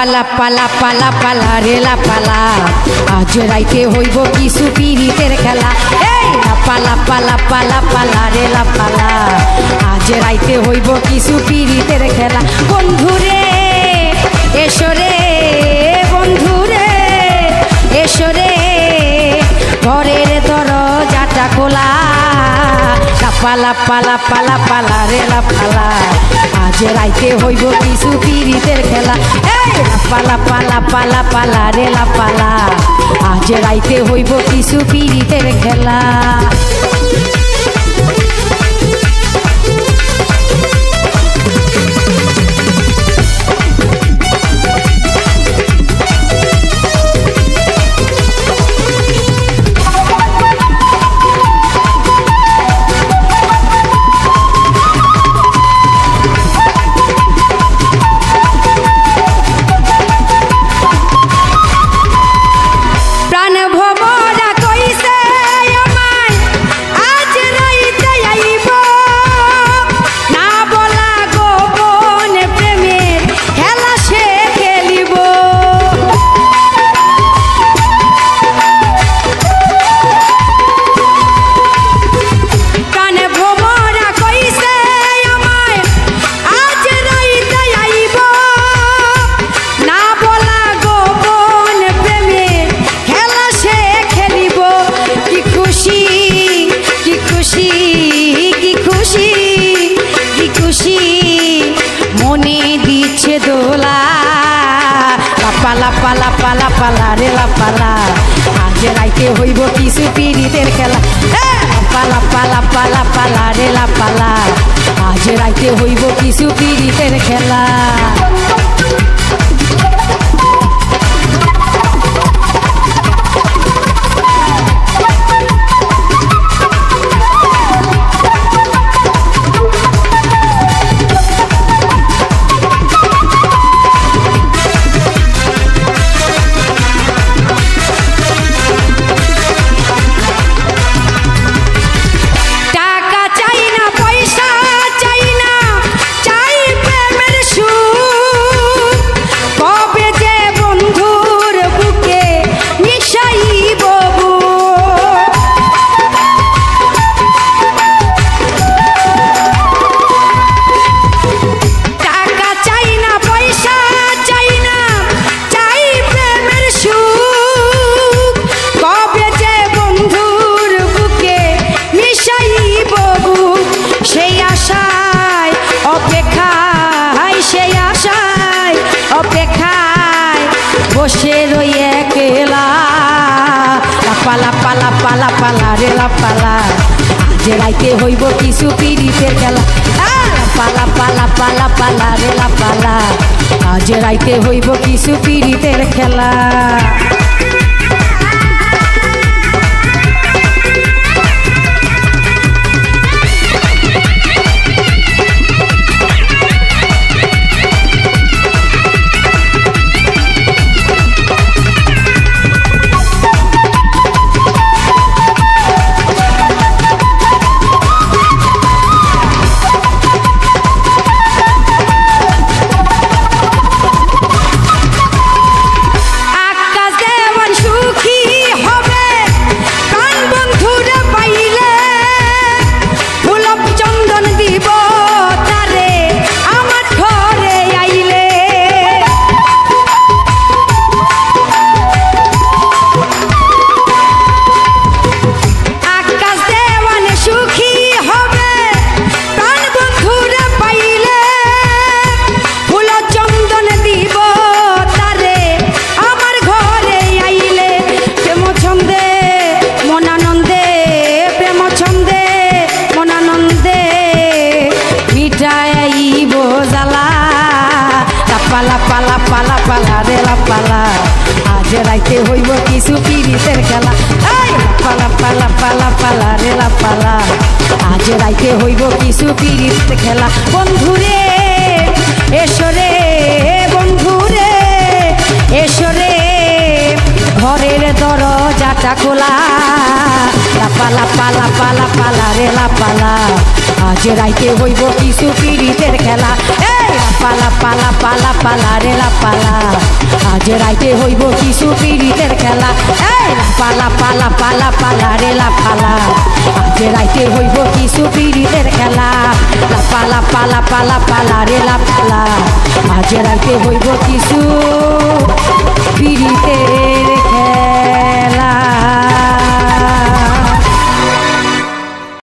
পালা পালা পালা পালা রেলা পালা আজ রাইতে হইব কিছু পিরিতের খেলা। এই পালা পালা পালা পালা রেলা পালা আজ রাইতে হইব কিছু পিরিতের খেলা। বন্ধুরে এসরে বন্ধুরে এসরে ঘরের দরজাটা খোলা। পালা পালা পালা পালা রেলা পালা আজ রাইতে হইব কিছু পিরিতের খেলা। এই পালা পালা পালা পালা রেলা পালা আজ রাইতে হইব কিছু পিরিতের খেলা। পালা পালা পালা পালা রেলা পালা আজ রাইতে হইব কিছু পিরিতের খেলা। পালা পালা পালা পালা রেলা পালা আজ রাইতে হইব কিছু পিরিতের খেলা। বসে রই একলা পালা পালা পালা পালা রেলা পালা আজ রাইতে হইব কিছু পিরিতের খেলা। পালা পালা পালা পালা রেলা পালা আজ রাইতে হইব কিছু পিরিতের খেলা। পালা পালা পালা পালা রেলা পালা আজ রাইতে হইব কিছু পিরিতের খেলা। পালা পালা পালা পালা রেলা পালা আজ রাইতে হইব কিছু পিরিতের খেলা। বন্ধুরে এসরে বন্ধুরে এসরে ঘরের দরজাটা খোলা। পালা পালা পালা পালা রেলা পালা আজ রাইতে হইব কিছু পিরিতের খেলা। পালা পালা পালা পালা রে লা পালা আজ রাইতে হইব কিছু পীড়িতের খেলা এই পালা পালা পালা পালা রে লা পালা আজ রাইতে হইব কিছু পীড়িতের খেলা লা পালা পালা পালা পালা রে লা পালা আজ রাইতে হইব কিছু পীড়িতের